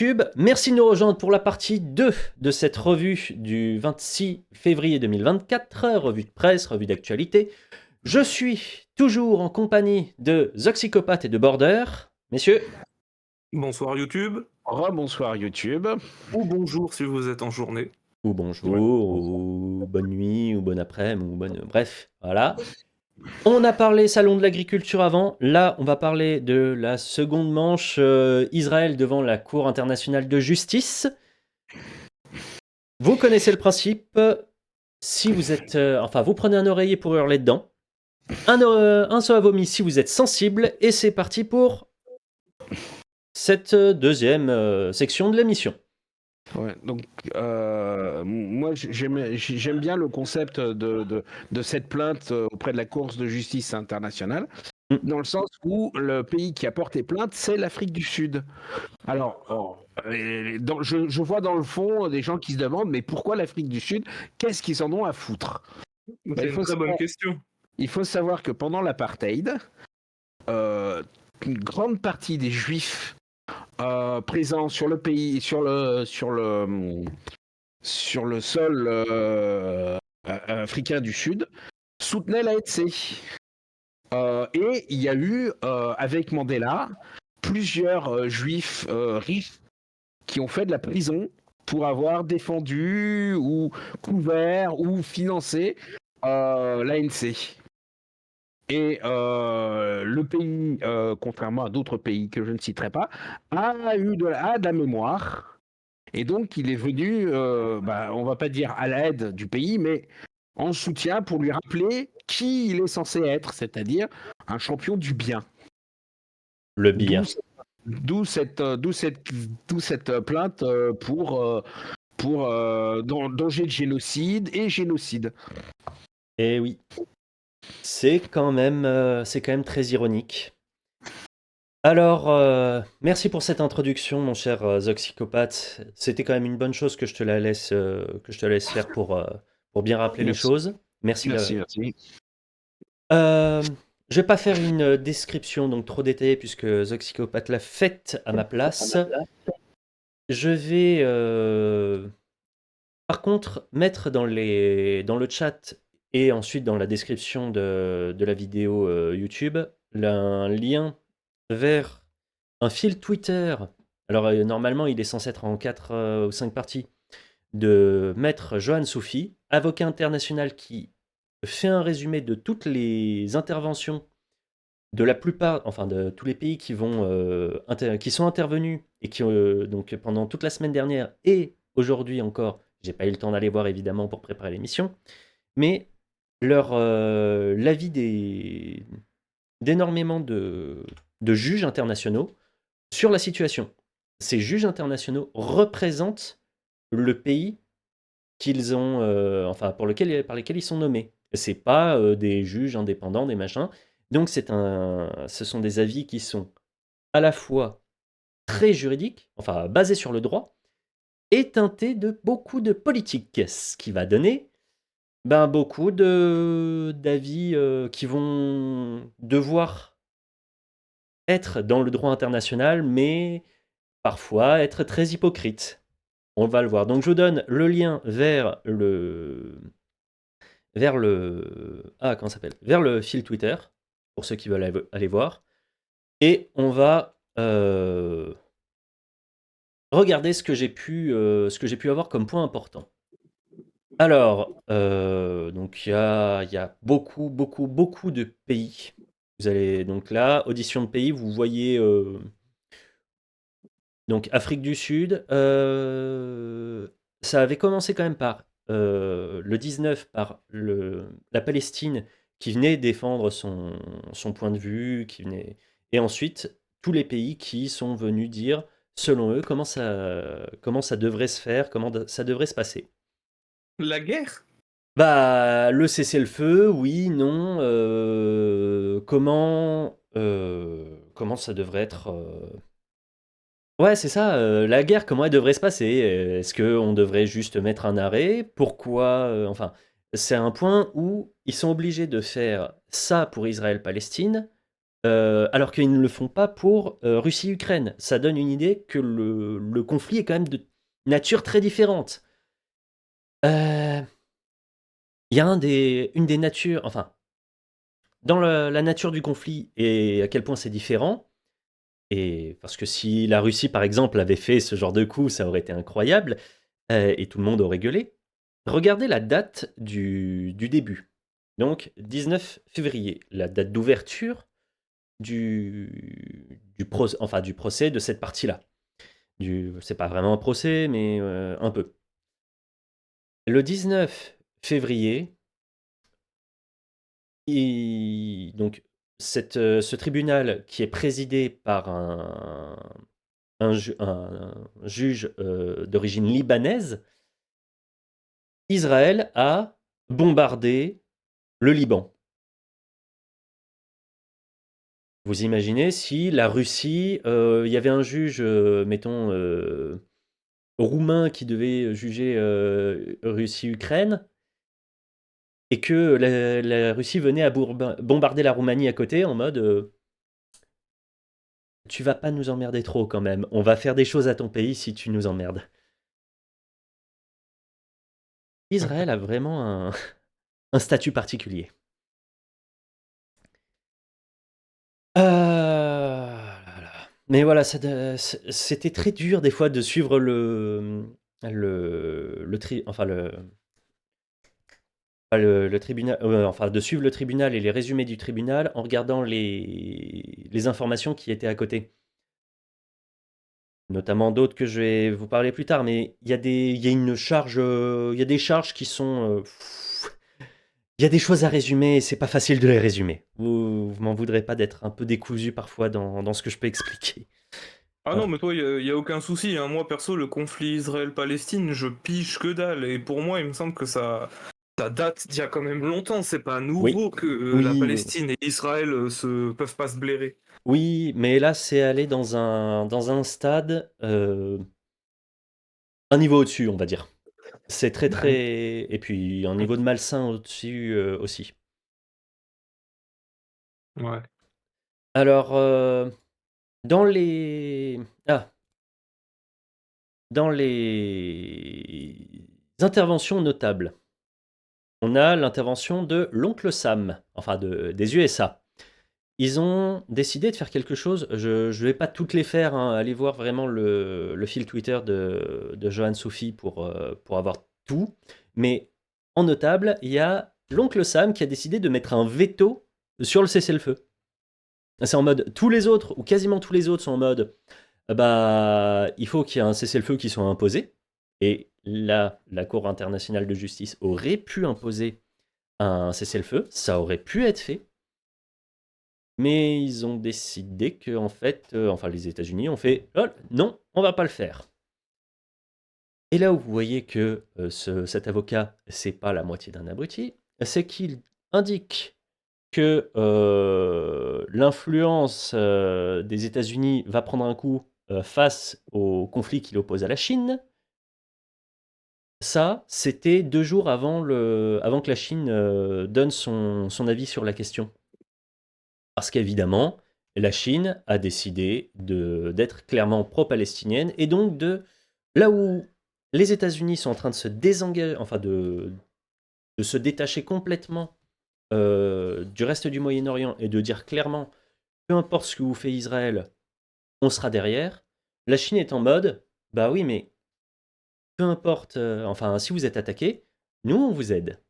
Cube. Merci de nous rejoindre pour la partie 2 de cette revue du 26 février 2024, revue de presse, revue d'actualité. Je suis toujours en compagnie de Zoxycopathe et de Border. Messieurs, Bonsoir YouTube, Rebonsoir YouTube. ou bonjour si vous êtes en journée. ou bonjour, Ouais. ou bonne nuit, ou bonne après-midi, ou bonne... Bref, voilà. On a parlé salon de l'agriculture avant, là on va parler de la seconde manche Israël devant la Cour internationale de justice. Vous connaissez le principe, si vous êtes... vous prenez un oreiller pour hurler dedans, un seau à vomi si vous êtes sensible, et c'est parti pour cette deuxième section de l'émission. Ouais, donc, moi j'aime bien le concept de cette plainte auprès de la Cour de justice internationale, Mm. dans le sens où le pays qui a porté plainte, c'est l'Afrique du Sud. Alors, je vois dans le fond des gens qui se demandent, mais pourquoi l'Afrique du Sud? Qu'est-ce qu'ils en ont à foutre? C'est une très bonne question. Il faut savoir que pendant l'apartheid, une grande partie des Juifs présents sur le pays, sur le sol africain du Sud, soutenaient l'ANC. Et il y a eu, avec Mandela, plusieurs juifs riches qui ont fait de la prison pour avoir défendu ou couvert ou financé l'ANC. Et le pays, contrairement à d'autres pays que je ne citerai pas, a de la mémoire. Et donc, il est venu, on va pas dire à l'aide du pays, mais en soutien pour lui rappeler qui il est censé être, c'est-à-dire un champion du bien. Le bien. D'où cette plainte pour danger de génocide et génocide. Et oui, c'est quand même très ironique. Alors, merci pour cette introduction, mon cher Zoxycopathe. C'était quand même une bonne chose que je te la laisse faire pour bien rappeler les Merci. choses. Merci. Merci. Je vais pas faire une description donc trop détaillée puisque Zoxycopathe l'a faite à ma place. Je vais par contre mettre dans le chat et ensuite dans la description de la vidéo YouTube un lien vers un fil Twitter. Alors normalement il est censé être en 4 ou 5 parties de maître Johan Soufi, avocat international qui fait un résumé de toutes les interventions de la plupart, enfin de tous les pays qui sont intervenus et qui donc pendant toute la semaine dernière et aujourd'hui encore, j'ai pas eu le temps d'aller voir évidemment pour préparer l'émission, mais l'avis d'énormément de juges internationaux sur la situation. Ces juges internationaux représentent le pays qu'ils ont, par lesquels ils sont nommés. C'est pas des juges indépendants, des machins. Donc ce sont des avis qui sont à la fois très juridiques, enfin basés sur le droit, et teintés de beaucoup de politique, ce qui va donner beaucoup d'avis qui vont devoir être dans le droit international, mais parfois être très hypocrites. On va le voir. Donc je vous donne le lien vers vers le fil Twitter pour ceux qui veulent aller voir. Et on va regarder ce que j'ai pu avoir comme point important. Alors, donc il y a beaucoup, beaucoup, beaucoup de pays. Vous allez donc là, audition de pays, vous voyez donc Afrique du Sud. Ça avait commencé quand même par le 19 par la Palestine qui venait défendre son point de vue, et ensuite tous les pays qui sont venus dire, selon eux, comment ça devrait se faire, ça devrait se passer. La guerre? Le cessez-le-feu, oui, non. Comment ça devrait être. Ouais, c'est ça, la guerre, comment elle devrait se passer? Est-ce qu'on devrait juste mettre un arrêt? Pourquoi? C'est un point où ils sont obligés de faire ça pour Israël-Palestine, alors qu'ils ne le font pas pour Russie-Ukraine. Ça donne une idée que le conflit est quand même de nature très différente. Il y a une des natures, enfin, dans la nature du conflit et à quel point c'est différent. Et parce que si la Russie, par exemple, avait fait ce genre de coup, ça aurait été incroyable, et tout le monde aurait gueulé. Regardez la date du début. Donc, 19 février, la date d'ouverture du procès de cette partie-là. C'est pas vraiment un procès, mais un peu. Le 19 février, donc ce tribunal qui est présidé par un juge d'origine libanaise, Israël a bombardé le Liban. Vous imaginez si la Russie, il y avait un juge, mettons, roumain qui devait juger Russie-Ukraine, et que la Russie venait à bombarder la Roumanie à côté en mode tu vas pas nous emmerder trop quand même, on va faire des choses à ton pays si tu nous emmerdes. Israël a vraiment un statut particulier. Mais voilà, c'était très dur des fois de suivre le tribunal, enfin de suivre le tribunal et les résumés du tribunal en regardant les informations qui étaient à côté. Notamment d'autres que je vais vous parler plus tard, mais il y a une charge, il y a des charges qui sont. Il y a des choses à résumer et c'est pas facile de les résumer. Vous m'en voudrez pas d'être un peu décousu parfois dans ce que je peux expliquer. Ah non, mais toi, y a aucun souci. Hein. Moi, perso, le conflit Israël-Palestine, je pige que dalle. Et pour moi, il me semble que ça date d'il y a quand même longtemps. C'est pas Oui, nouveau que la oui, oui. Palestine et Israël peuvent pas se blairer. Oui, mais là, c'est aller dans un stade, un niveau au-dessus, on va dire. C'est très, Bah oui. très. Et puis un niveau de malsain au-dessus aussi. Ouais. Alors, dans les. Ah, dans les interventions notables, on a l'intervention de l'oncle Sam, enfin des USA. Ils ont décidé de faire quelque chose, je ne vais pas toutes les faire, hein, allez voir vraiment le fil Twitter de Johan Soufi pour avoir tout. Mais en notable, il y a l'oncle Sam qui a décidé de mettre un veto sur le cessez-le-feu. C'est en mode, tous les autres, ou quasiment tous les autres sont en mode, bah, il faut qu'il y ait un cessez-le-feu qui soit imposé. Et là, la Cour internationale de justice aurait pu imposer un cessez-le-feu, ça aurait pu être fait. Mais ils ont décidé que, en fait, enfin les États-Unis ont fait oh, non, on va pas le faire. Et là où vous voyez que cet avocat, c'est pas la moitié d'un abruti, c'est qu'il indique que l'influence des États-Unis va prendre un coup face au conflit qu'il oppose à la Chine. Ça, c'était 2 jours avant que la Chine donne son avis sur la question. Parce qu'évidemment, la Chine a décidé d'être clairement pro-palestinienne et donc là où les États-Unis sont en train de se désengager, enfin de se détacher complètement du reste du Moyen-Orient et de dire clairement, peu importe ce que vous fait Israël, on sera derrière. La Chine est en mode, bah oui, mais peu importe, enfin si vous êtes attaqué, nous on vous aide.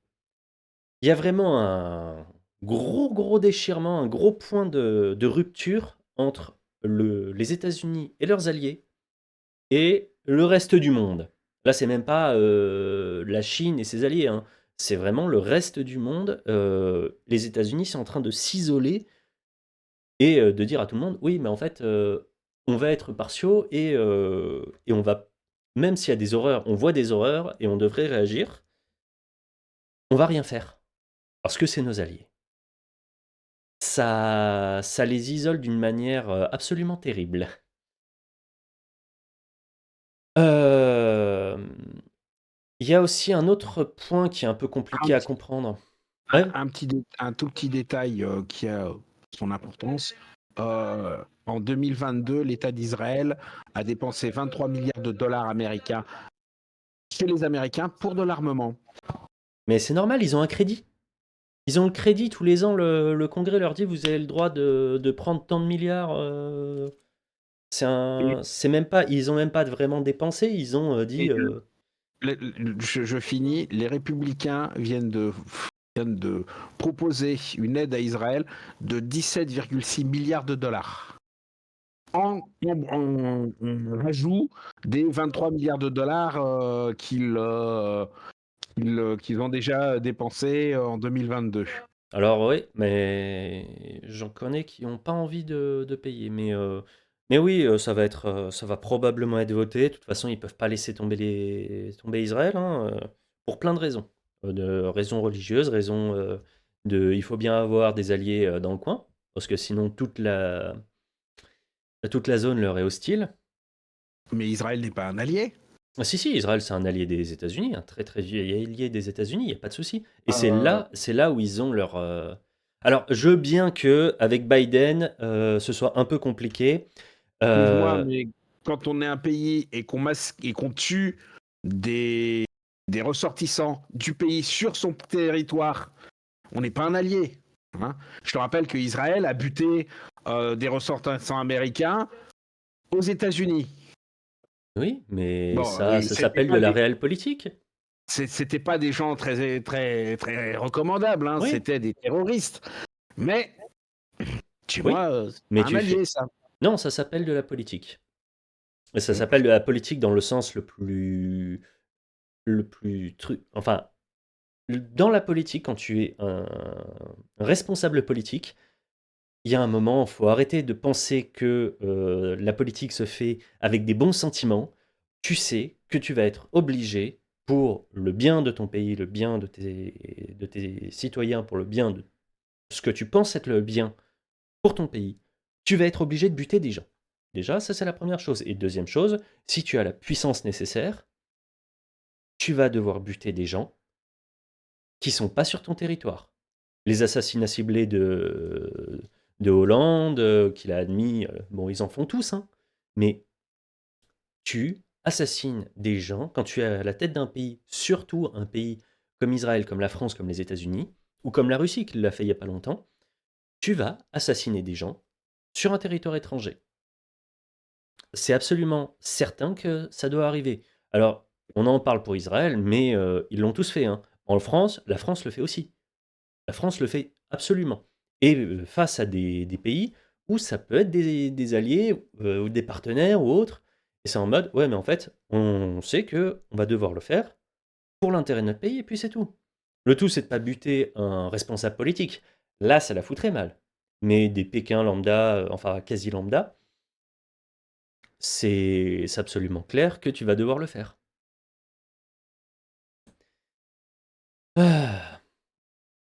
Il y a vraiment un gros déchirement, un gros point de rupture entre les États-Unis et leurs alliés et le reste du monde. Là, c'est même pas la Chine et ses alliés, hein. C'est vraiment le reste du monde. Les États-Unis sont en train de s'isoler et de dire à tout le monde, oui, mais en fait, on va être partiaux et on va, même s'il y a des horreurs, on voit des horreurs et on devrait réagir, on va rien faire parce que c'est nos alliés. Ça les isole d'une manière absolument terrible. Il y a aussi un autre point qui est un peu compliqué à comprendre. Ouais. Un tout petit détail qui a son importance. En 2022, l'État d'Israël a dépensé 23 milliards de dollars américains chez les Américains pour de l'armement. Mais c'est normal, ils ont un crédit. Ils ont le crédit tous les ans, le Congrès leur dit vous avez le droit de prendre tant de milliards. C'est même pas, ils ont même pas vraiment dépensé, ils ont dit. Et je finis. Les républicains viennent de proposer une aide à Israël de 17,6 milliards de dollars. En rajout des 23 milliards de dollars qu'ils ont déjà dépensés en 2022. Alors oui, mais j'en connais qui n'ont pas envie de payer. Mais oui, ça va probablement être voté. De toute façon, ils peuvent pas laisser tomber Israël, hein, pour plein de raisons. De raisons religieuses, il faut bien avoir des alliés dans le coin, parce que sinon toute la zone leur est hostile. Mais Israël n'est pas un allié. Ah, si, Israël, c'est un allié des États-Unis, un très très vieux allié des États-Unis, il n'y a pas de souci. Et c'est là où ils ont leur. Alors, je veux bien que avec Biden, ce soit un peu compliqué. Excuse-moi, Euh, mais quand on est un pays et qu'on tue des ressortissants du pays sur son territoire, on n'est pas un allié. Hein. Je te rappelle qu'Israël a buté des ressortissants américains aux États-Unis. oui, mais Bon, ça c'était s'appelle de pas la réelle politique. c'était pas des gens très très très recommandables. Hein. Oui, C'était des terroristes. Mais chez oui, moi, c'est mais pas un allié, ça. Non, ça s'appelle de la politique. Et ça s'appelle de la politique dans le sens le plus truc. Enfin, dans la politique, quand tu es un responsable politique, il y a un moment, il faut arrêter de penser que la politique se fait avec des bons sentiments. Tu sais que tu vas être obligé, pour le bien de ton pays, le bien de tes citoyens, pour le bien de ce que tu penses être le bien pour ton pays, tu vas être obligé de buter des gens. Déjà, ça c'est la première chose. Et deuxième chose, si tu as la puissance nécessaire, tu vas devoir buter des gens qui sont pas sur ton territoire. Les assassinats ciblés de Hollande, qu'il a admis, bon, ils en font tous, hein, mais tu assassines des gens quand tu es à la tête d'un pays, surtout un pays comme Israël, comme la France, comme les États-Unis, ou comme la Russie, qui l'a fait il n'y a pas longtemps, tu vas assassiner des gens sur un territoire étranger. C'est absolument certain que ça doit arriver. Alors, on en parle pour Israël, mais ils l'ont tous fait, hein. En France, la France le fait aussi. La France le fait absolument. Et face à des pays où ça peut être des alliés ou des partenaires ou autres, et c'est en mode, ouais, mais en fait, on sait que on va devoir le faire pour l'intérêt de notre pays, et puis c'est tout. Le tout, c'est de pas buter un responsable politique. Là, ça la foutrait mal. Mais des Pékins lambda, enfin quasi lambda, c'est absolument clair que tu vas devoir le faire. Ah.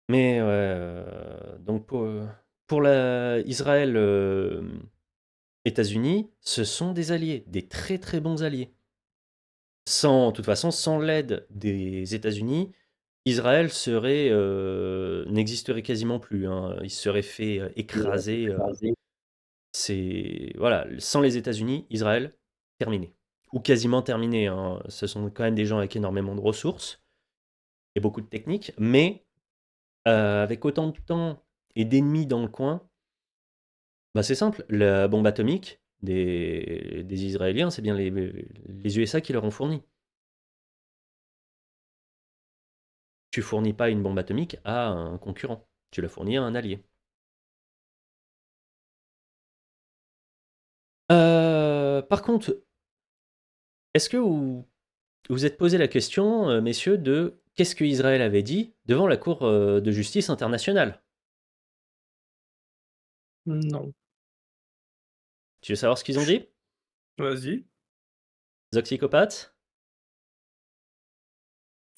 Mais ouais, donc pour Israël, États-Unis, ce sont des alliés, des très très bons alliés. De toute façon, sans l'aide des États-Unis, Israël n'existerait quasiment plus, hein. Il se serait fait écraser. Voilà, sans les États-Unis, Israël, terminé. Ou quasiment terminé, hein. Ce sont quand même des gens avec énormément de ressources et beaucoup de techniques, mais avec autant de temps et d'ennemis dans le coin, bah c'est simple, la bombe atomique des Israéliens, c'est bien les USA qui leur ont fourni. Tu fournis pas une bombe atomique à un concurrent, tu la fournis à un allié. Par contre, est-ce que vous êtes posé la question, messieurs, de qu'est-ce que Israël avait dit devant la Cour de justice internationale? Non. Tu veux savoir ce qu'ils ont dit? Vas-y. Zoxycopathes?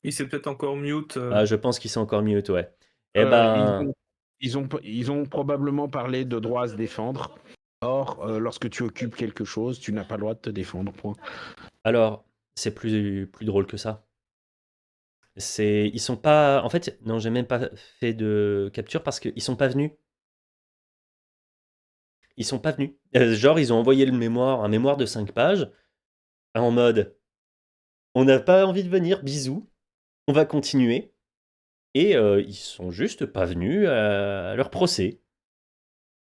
Il s'est peut-être encore mute. Ah, je pense qu'ils sont encore mieux, ouais. Eh Ils ben, ils ont probablement parlé de droit à se défendre. Or, lorsque tu occupes quelque chose, tu n'as pas le droit de te défendre. Point. alors, c'est plus drôle que ça. Ils sont pas. En fait, non, j'ai même pas fait de capture parce qu'ils sont pas venus. ils sont pas venus. Genre, ils ont envoyé un mémoire de 5 pages, en mode on n'a pas envie de venir, bisous, on va continuer. Et ils sont juste pas venus à leur procès.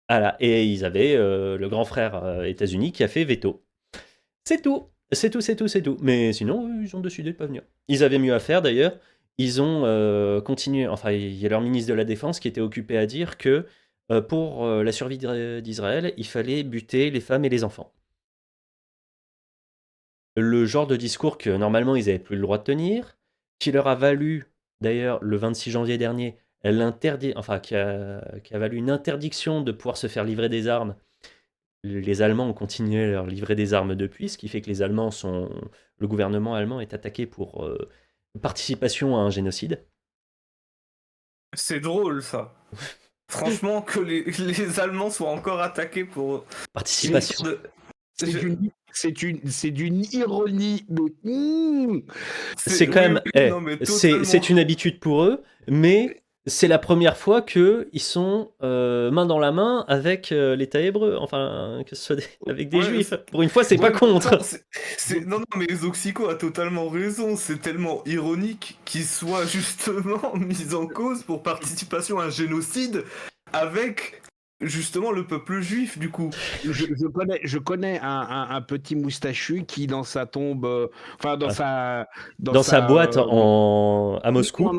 Voilà. Et ils avaient le grand frère États-Unis qui a fait veto. C'est tout. C'est tout, c'est tout, c'est tout. Mais sinon, ils ont décidé de pas venir. Ils avaient mieux à faire d'ailleurs. Ils ont continué. Enfin, il y a leur ministre de la Défense qui était occupé à dire que pour la survie d'Israël, il fallait buter les femmes et les enfants. Le genre de discours que normalement ils n'avaient plus le droit de tenir, qui leur a valu, d'ailleurs, le 26 janvier dernier, qui a valu une interdiction de pouvoir se faire livrer des armes. Les Allemands ont continué à leur livrer des armes depuis, ce qui fait que le gouvernement allemand est attaqué pour participation à un génocide. C'est drôle ça. Franchement, que les Allemands soient encore attaqués pour. Participation. C'est d'une ironie, mais C'est quand même, non, mais c'est totalement. une habitude pour eux, mais c'est la première fois qu'ils sont main dans la main avec l'État hébreu, enfin, que ce soit avec des Ouais, juifs. Pour une fois, c'est pas mais contre. attends, non, mais Zoxico a totalement raison. C'est tellement ironique qu'il soit justement mis en cause pour participation à un génocide avec justement le peuple juif, du coup. je connais un petit moustachu qui, dans sa tombe, enfin, dans Ah. sa. Dans sa boîte à Moscou.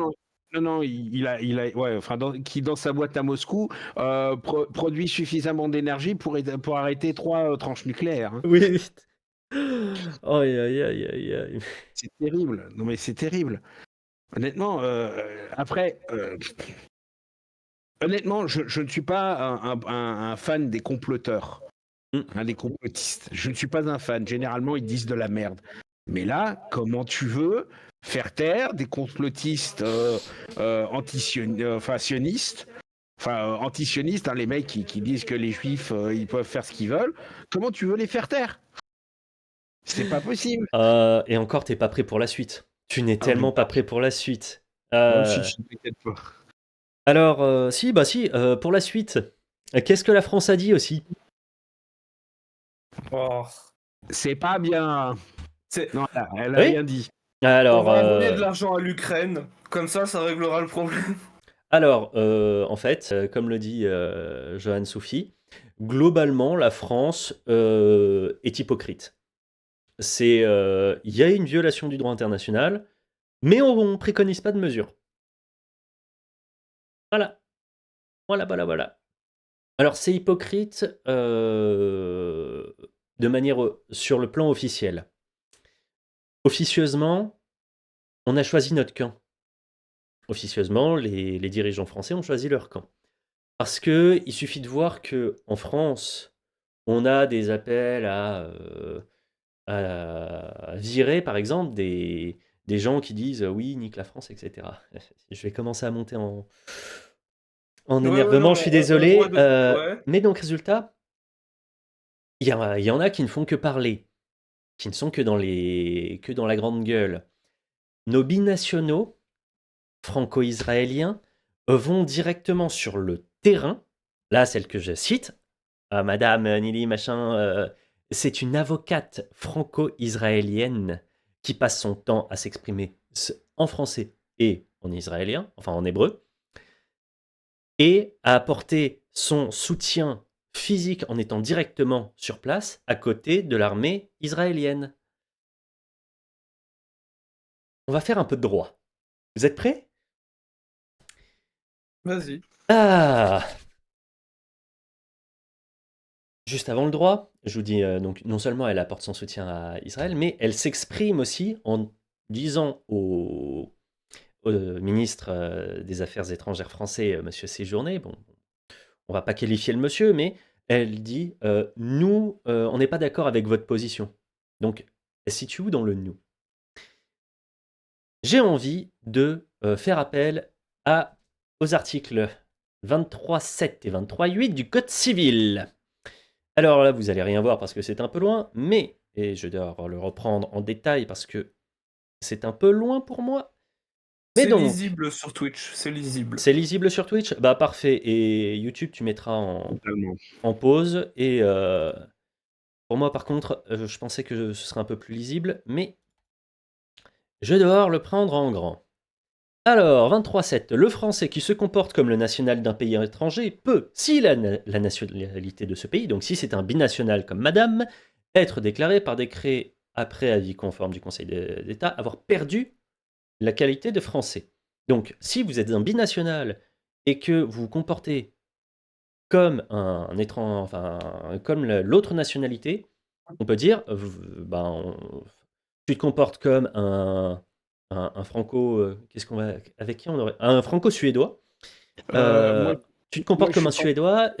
Non, ouais, enfin, qui dans sa boîte à Moscou produit suffisamment d'énergie pour arrêter 3 tranches nucléaires. Hein. Oui, vite. Aïe, aïe, aïe, aïe, aïe. C'est terrible. Non, mais c'est terrible. Honnêtement, après, honnêtement, je ne suis pas un fan des comploteurs, des complotistes. Je ne suis pas un fan. Généralement, ils disent de la merde. Mais là, comment tu veux faire taire des complotistes sionistes, anti-sionistes, les mecs qui disent que les juifs, ils peuvent faire ce qu'ils veulent. Comment tu veux les faire taire? C'est pas possible. Et encore, t'es pas prêt pour la suite. Tu n'es Ah oui, tellement pas prêt pour la suite. si, t'inquiète pas. Alors, si, pour la suite, qu'est-ce que la France a dit aussi? Oh. C'est pas bien. Non, elle a Oui rien dit. Alors, on va envoyer de l'argent à l'Ukraine, comme ça réglera le problème. Alors, en fait, comme le dit Johan Soufi, globalement, la France est hypocrite. Il y a une violation du droit international, mais on ne préconise pas de mesures. Voilà. Voilà. Alors, c'est hypocrite de manière sur le plan officiel. Officieusement, on a choisi notre camp. Officieusement, les dirigeants français ont choisi leur camp. Parce qu'il suffit de voir qu'en France, on a des appels à virer, par exemple, des gens qui disent oui, nique la France, etc. Je vais commencer à monter en énervement, non, je suis on désolé. voit ouais. Mais donc, résultat, il y en a qui ne font que parler, qui ne sont que dans la grande gueule. Nos binationaux franco-israéliens vont directement sur le terrain. Là, celle que je cite, Madame Nili machin, c'est une avocate franco-israélienne qui passe son temps à s'exprimer en français et en israélien, enfin en hébreu, et à apporter son soutien physique en étant directement sur place à côté de l'armée israélienne. On va faire un peu de droit. Vous êtes prêts? Vas-y. Ah! Juste avant le droit, je vous dis, donc non seulement elle apporte son soutien à Israël, mais elle s'exprime aussi en disant au ministre des Affaires étrangères français, monsieur Séjourné, bon, on va pas qualifier le monsieur, mais elle dit nous, on n'est pas d'accord avec votre position. Donc, elle se situe où dans le nous? J'ai envie de faire appel aux articles 23.7 et 23.8 du Code civil. Alors là, vous allez rien voir parce que c'est un peu loin, mais, et je dois le reprendre en détail parce que c'est un peu loin pour moi, Mais C'est donc, lisible sur Twitch, c'est lisible. c'est lisible sur Twitch? Bah parfait. Et YouTube, tu mettras Totalement. en pause. Et pour moi, par contre, je pensais que ce serait un peu plus lisible, mais je vais devoir le prendre en grand. Alors, 23.7. Le français qui se comporte comme le national d'un pays étranger peut, s'il a la nationalité de ce pays, donc si c'est un binational comme madame, être déclaré par décret après avis conforme du Conseil d'État avoir perdu la qualité de français. Donc, si vous êtes un binational et que vous vous comportez comme un étranger, enfin, comme l'autre nationalité, on peut dire, tu te comportes comme un franco, qu'est-ce qu'on va, avec qui on aurait, un franco-suédois. Moi, Tu te moi, comportes je comme suis un suédois,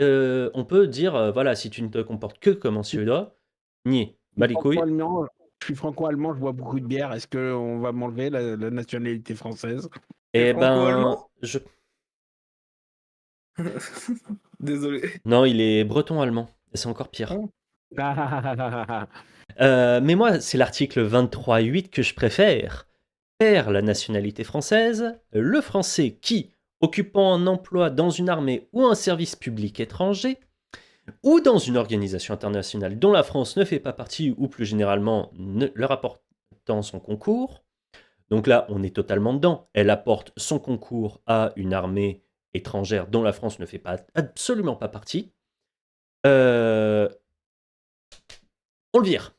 on peut dire, voilà, si tu ne te comportes que comme un suédois, nier, bah les couilles. franco-allemand. Je suis franco-allemand, je bois beaucoup de bière. Est-ce qu'on va m'enlever la nationalité française? T'es Eh ben, franco-allemand? Désolé. non, il est breton-allemand, et c'est encore pire. Ah. Mais moi, c'est l'article 23.8 que je préfère. Perd la nationalité française, le français qui, occupant un emploi dans une armée ou un service public étranger, ou dans une organisation internationale dont la France ne fait pas partie, ou plus généralement leur apportant son concours, donc là on est totalement dedans, elle apporte son concours à une armée étrangère dont la France ne fait pas, absolument pas partie, euh, on le vire.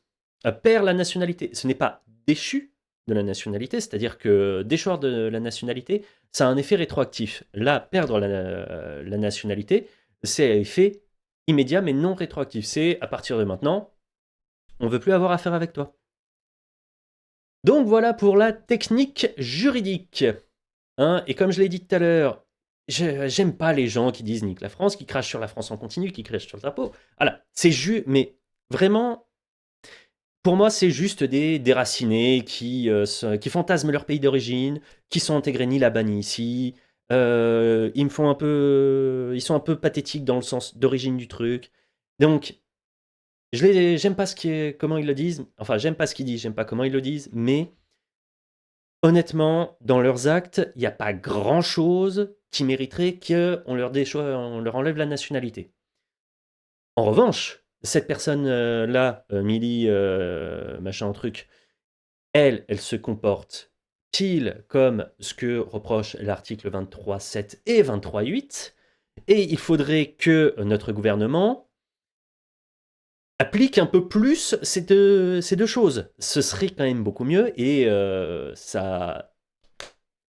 Perd la nationalité. Ce n'est pas déchu de la nationalité, c'est-à-dire que déchoir de la nationalité, ça a un effet rétroactif. Là, perdre la nationalité, c'est un effet immédiat mais non rétroactif. C'est à partir de maintenant, on ne veut plus avoir affaire avec toi. Donc voilà pour la technique juridique. Hein, et comme je l'ai dit tout à l'heure, j'aime pas les gens qui disent nique la France, qui crachent sur la France en continu, qui crachent sur le drapeau. Voilà, c'est juste, mais vraiment, pour moi, c'est juste des déracinés qui fantasment leur pays d'origine, qui sont intégrés ni là-bas ni ici. Ils me font un peu, ils sont un peu pathétiques dans le sens d'origine du truc. Donc, j'aime pas comment ils le disent. Enfin, j'aime pas ce qu'ils disent, j'aime pas comment ils le disent. Mais honnêtement, dans leurs actes, il n'y a pas grand-chose qui mériterait qu'on on leur enlève la nationalité. En revanche, cette personne-là, Milly, machin truc, elle se comporte pile comme ce que reproche l'article 23.7 et 23.8, et il faudrait que notre gouvernement applique un peu plus ces deux choses. Ce serait quand même beaucoup mieux, et ce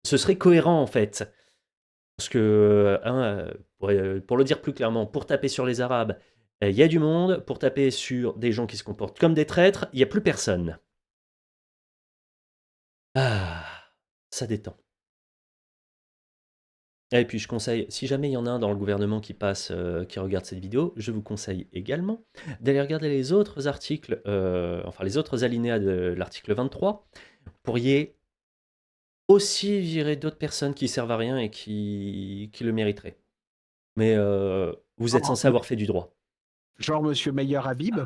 serait cohérent en fait. Parce que, hein, pour le dire plus clairement, pour taper sur les Arabes, il y a du monde. Pour taper sur des gens qui se comportent comme des traîtres, il n'y a plus personne. Ah, ça détend. Et puis je conseille, si jamais il y en a un dans le gouvernement qui passe, qui regarde cette vidéo, je vous conseille également d'aller regarder les autres articles, enfin les autres alinéas de l'article 23. Vous pourriez aussi virer d'autres personnes qui servent à rien et qui le mériteraient. Mais vous êtes censé avoir fait du droit. Genre Monsieur Meyer Habib.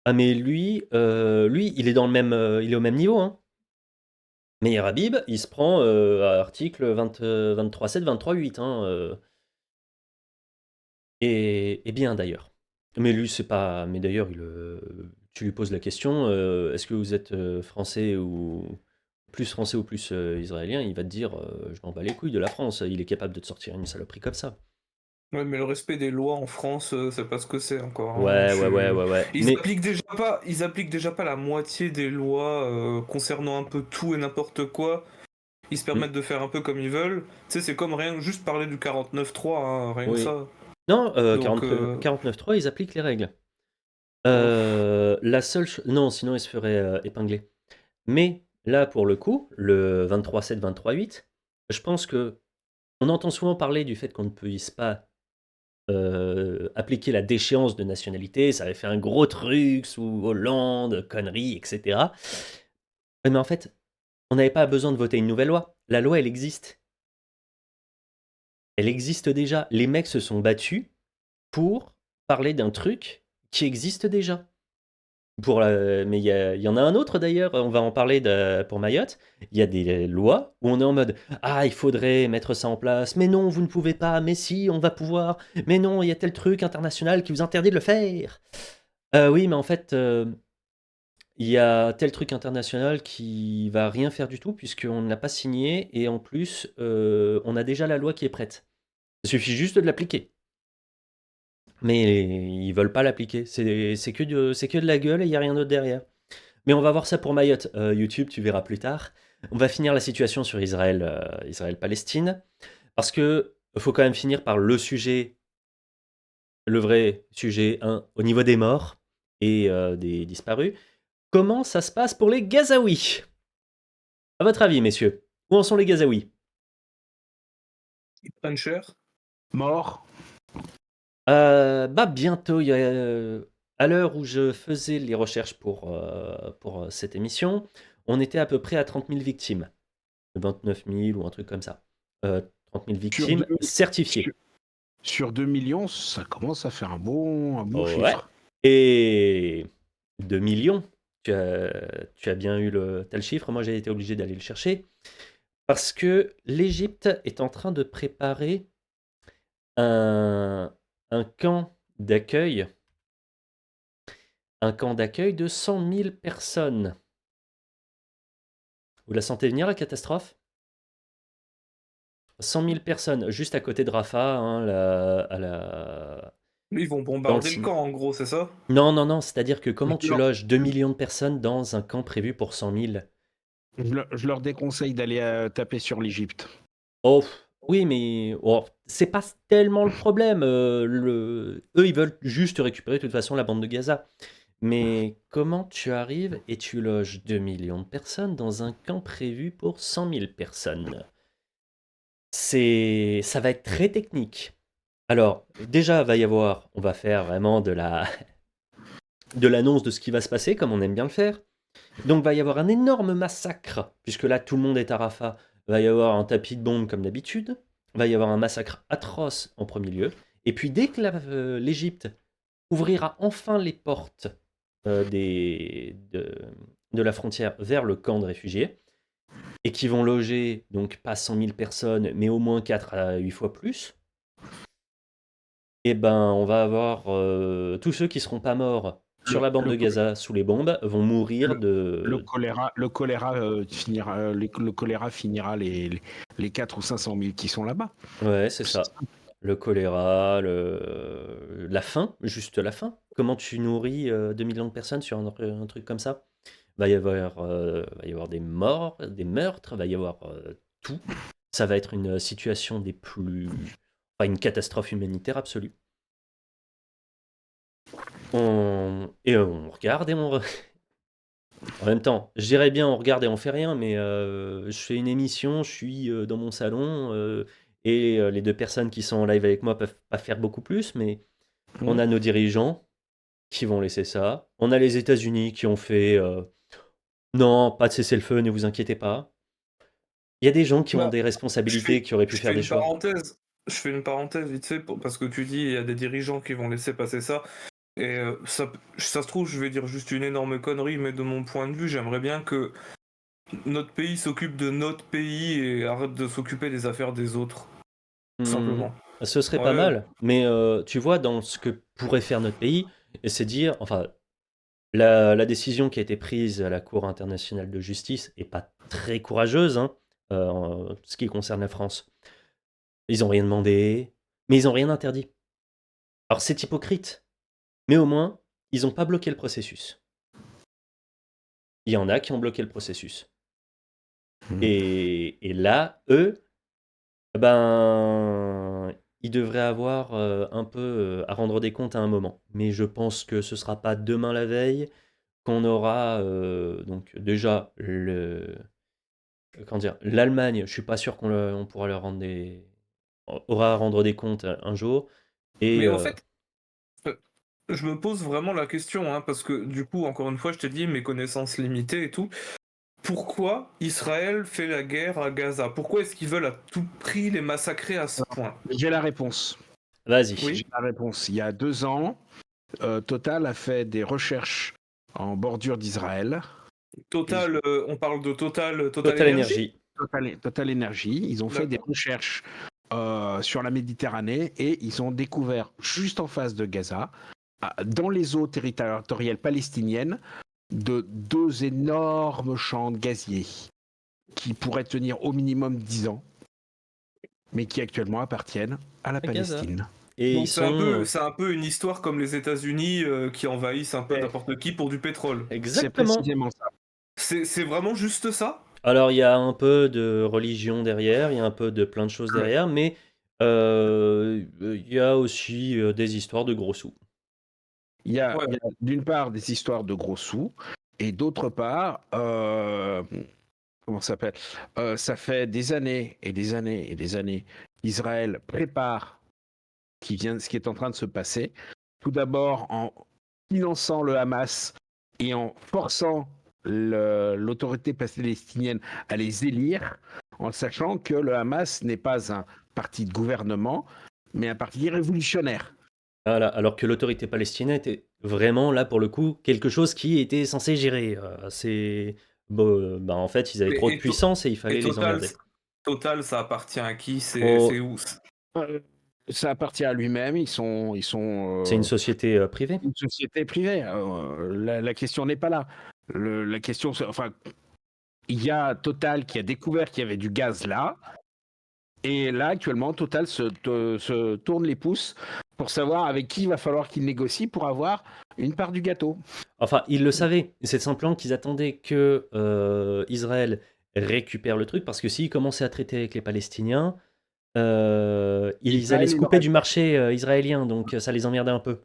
Ah mais lui, il est dans le même, il est au même niveau, hein. Meyer Habib, il se prend à article 23.7, 23.8, hein, et bien d'ailleurs. Mais lui, c'est pas. Mais d'ailleurs, tu lui poses la question, est-ce que vous êtes français ou plus israélien? Il va te dire, je m'en bats les couilles de la France. Il est capable de te sortir une saloperie comme ça. Ouais, mais le respect des lois en France, c'est pas ce que c'est encore. Hein. Ouais. Ils Mais appliquent déjà pas la moitié des lois concernant un peu tout et n'importe quoi. Ils se permettent de faire un peu comme ils veulent. Tu sais, c'est comme rien, juste parler du 49.3, hein, rien que oui. ça. Non, Donc, 49.3, ils appliquent les règles. La seule non, sinon il se ferait épingler. Mais là, pour le coup, le 23.7, 23.8, je pense que on entend souvent parler du fait qu'on ne puisse pas appliquer la déchéance de nationalité. Ça avait fait un gros truc sous Hollande, conneries, etc. Mais en fait, on n'avait pas besoin de voter une nouvelle loi. La loi, elle existe. Elle existe déjà. Les mecs se sont battus pour parler d'un truc qui existe déjà. Mais il y en a un autre d'ailleurs, on va en parler pour Mayotte. Il y a des lois où on est en mode ah, il faudrait mettre ça en place, mais non, vous ne pouvez pas, mais si, on va pouvoir, mais non, il y a tel truc international qui vous interdit de le faire. Oui, mais en fait, il y a tel truc international qui va rien faire du tout puisqu'on ne l'a pas signé et en plus, on a déjà la loi qui est prête. Il suffit juste de l'appliquer. Mais ils veulent pas l'appliquer. C'est que de la gueule et il n'y a rien d'autre derrière. Mais on va voir ça pour Mayotte. YouTube, tu verras plus tard. On va finir la situation sur Israël, Israël-Palestine. Parce que faut quand même finir par le sujet, le vrai sujet, au niveau des morts et des disparus. Comment ça se passe pour les Gazaouis? À votre avis, messieurs, où en sont les Gazaouis? Ils prennent cher. Mort. Bah bientôt, à l'heure où je faisais les recherches pour cette émission, on était à peu près à 30 000 victimes. 29 000 ou un truc comme ça. 30 000 Sur victimes deux, certifiées. sur 2 millions, ça commence à faire un bon Ouais. chiffre. Et 2 millions, tu as bien eu tel chiffre, moi j'ai été obligé d'aller le chercher, parce que l'Égypte est en train de préparer un, un camp d'accueil, un camp d'accueil de 100 000 personnes. Vous la sentez venir la catastrophe? 100 000 personnes, juste à côté de Rafah, hein, Ils vont dans le bombarder le cim- camp, en gros, c'est ça? Non, non, non, c'est-à-dire que comment tu Non. loges 2 millions de personnes dans un camp prévu pour 100 000? Je leur déconseille d'aller taper sur l'Égypte. Oh, oui, mais c'est pas tellement le problème. Eux, ils veulent juste récupérer de toute façon la bande de Gaza. Mais comment tu arrives et tu loges 2 millions de personnes dans un camp prévu pour 100 000 personnes? Ça va être très technique. Alors, déjà, on va faire vraiment de l'annonce de ce qui va se passer, comme on aime bien le faire. Donc, va y avoir un énorme massacre, puisque là, tout le monde est à Rafah. Va y avoir un tapis de bombes comme d'habitude. Va y avoir un massacre atroce en premier lieu. Et puis, dès que l'Égypte ouvrira enfin les portes de la frontière vers le camp de réfugiés, et qui vont loger, donc pas 100 000 personnes, mais au moins 4 à 8 fois plus, et ben, on va avoir tous ceux qui seront pas morts sur la bande de Gaza sous les bombes vont mourir Le choléra finira les 4 ou 500 000 qui sont là-bas. Ouais, c'est ça. Le choléra, la faim, juste la faim. Comment tu nourris 2 millions de personnes sur un truc comme ça? Va y avoir des morts, des meurtres, va y avoir tout. Ça va être une situation enfin, une catastrophe humanitaire absolue. Et on regarde et on... En même temps, je dirais bien on regarde et on fait rien, mais je fais une émission, je suis dans mon salon, et les deux personnes qui sont en live avec moi peuvent pas faire beaucoup plus, mais on a nos dirigeants qui vont laisser ça. On a les États-Unis qui ont fait non, pas de cessez-le-feu, ne vous inquiétez pas. Il y a des gens qui ont des responsabilités qui auraient pu faire des choix. Je fais une parenthèse vite fait, parce que tu dis il y a des dirigeants qui vont laisser passer ça. Et ça se trouve, je vais dire juste une énorme connerie, mais de mon point de vue, j'aimerais bien que notre pays s'occupe de notre pays et arrête de s'occuper des affaires des autres, tout simplement. Ce serait pas Ouais. mal, mais tu vois, dans ce que pourrait faire notre pays, et c'est dire, enfin, la décision qui a été prise à la Cour internationale de justice est pas très courageuse, hein, en ce qui concerne la France. Ils ont rien demandé, mais ils ont rien interdit. Alors c'est hypocrite, mais au moins, ils ont pas bloqué le processus. Il y en a qui ont bloqué le processus. Et là, eux, ben, ils devraient avoir un peu à rendre des comptes à un moment. Mais je pense que ce sera pas demain la veille qu'on aura donc déjà comment dire, l'Allemagne. Je suis pas sûr on pourra leur aura à rendre des comptes un jour. Et Mais en fait, je me pose vraiment la question, hein, parce que du coup, encore une fois, je t'ai dit mes connaissances limitées et tout. Pourquoi Israël fait la guerre à Gaza? Pourquoi est-ce qu'ils veulent à tout prix les massacrer à ce point? J'ai la réponse. vas-y. Oui. J'ai la réponse. Il y a 2 ans, Total a fait des recherches en bordure d'Israël. Total, on parle de Total Total Energy. Energy. Total Energy. Ils ont fait des D'accord. recherches sur la Méditerranée et ils ont découvert juste en face de Gaza, dans les eaux territoriales palestiniennes, de 2 énormes champs gaziers qui pourraient tenir au minimum 10 ans, mais qui actuellement appartiennent à la À Gaza. Palestine. Et Donc ils sont. c'est un peu une histoire comme les États-Unis qui envahissent un peu Ouais. n'importe qui pour du pétrole. C'est Exactement. précisément ça. C'est vraiment juste ça? Alors, il y a un peu de religion derrière, il y a un peu de plein de choses Ouais. derrière, mais il y a aussi des histoires de gros sous. Il y a Ouais. d'une part des histoires de gros sous, et d'autre part, comment ça s'appelle ça fait des années et des années et des années qu'Israël prépare ce qui est en train de se passer. Tout d'abord en finançant le Hamas et en forçant l'autorité palestinienne à les élire, en sachant que le Hamas n'est pas un parti de gouvernement, mais un parti révolutionnaire. Voilà, alors que l'autorité palestinienne était vraiment là pour le coup quelque chose qui était censé gérer. En fait, ils avaient trop de Et puissance et il fallait les Total, emmerder. Total, ça appartient à qui? Oh. C'est où? Euh, Ça appartient à lui-même. Ils sont C'est une société privée. une société privée. La question n'est pas là. La question, enfin, il y a Total qui a découvert qu'il y avait du gaz là. Et là, actuellement, Total se tourne les pouces pour savoir avec qui il va falloir qu'il négocie pour avoir une part du gâteau. Enfin, ils le savaient. C'est simplement qu'ils attendaient que Israël récupère le truc parce que s'ils commençaient à traiter avec les Palestiniens, ils allaient se couper du marché israélien, donc ça les emmerdait un peu.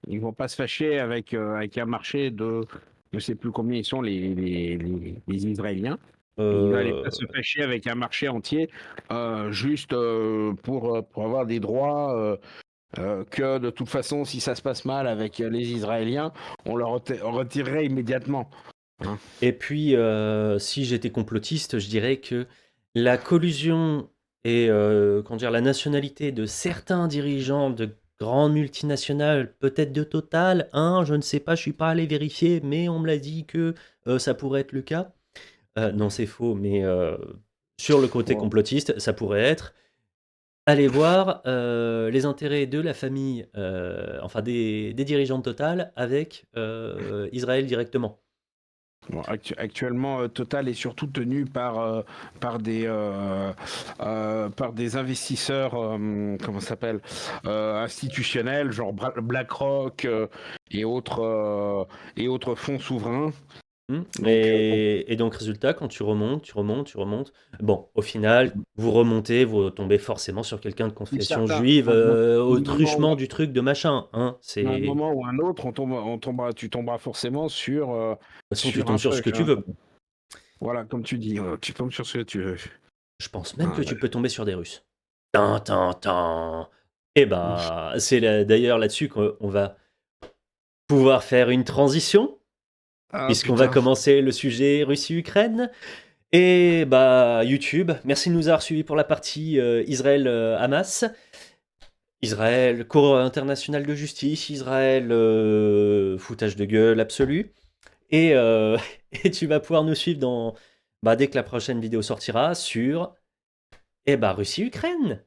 Ils vont pas se fâcher avec un marché de, je sais plus combien ils sont les Israéliens. Ils n'allaient pas se fâcher avec un marché entier juste pour avoir des droits que de toute façon, si ça se passe mal avec les Israéliens, on leur retirerait immédiatement. Et puis, si j'étais complotiste, je dirais que la collusion et comment dire, la nationalité de certains dirigeants de grandes multinationales, peut-être de Total, hein, je ne sais pas, je suis pas allé vérifier, mais on me l'a dit que ça pourrait être le cas. Non, c'est faux, mais sur le côté Ouais. complotiste, ça pourrait être. Allez voir les intérêts de la famille, enfin des dirigeants de Total avec Israël directement. Bon, actuellement, Total est surtout tenu par des investisseurs, comment ça s'appelle, institutionnels, genre BlackRock et autres fonds souverains. Donc, Et donc, résultat, quand tu remontes, bon, au final, vous remontez, vous tombez forcément sur quelqu'un de confession certains, juive, au un truchement moment, du truc de machin. Hein, à un c'est... De moment ou un autre, tu tomberas forcément toute façon, tu sur tombes un sur ce truc. que tu veux. Voilà, comme tu dis, tu tombes sur ce que tu veux. Je pense même Ah, que tu peux tomber sur des Russes. Tin, tin, tin. Et ben, c'est d'ailleurs là-dessus qu'on va pouvoir faire une transition, Ah, puisqu'on va putain. commencer le sujet Russie-Ukraine. Et bah, YouTube, merci de nous avoir suivis pour la partie Israël-Hamas. Israël, Cour internationale de justice, Israël, foutage de gueule absolu. Et, et tu vas pouvoir nous suivre dès que la prochaine vidéo sortira sur Russie-Ukraine.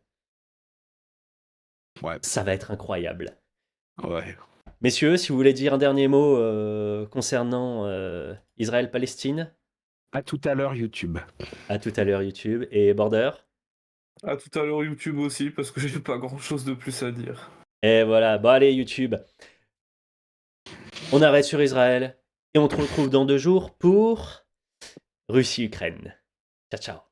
Ouais. Ça va être incroyable. Ouais. Messieurs, si vous voulez dire un dernier mot concernant Israël-Palestine. À tout à l'heure, YouTube. À tout à l'heure, YouTube. Et Border. À tout à l'heure YouTube aussi, parce que j'ai pas grand chose de plus à dire. Et voilà, bon allez YouTube. On arrête sur Israël et on te retrouve dans 2 jours pour Russie-Ukraine. Ciao ciao.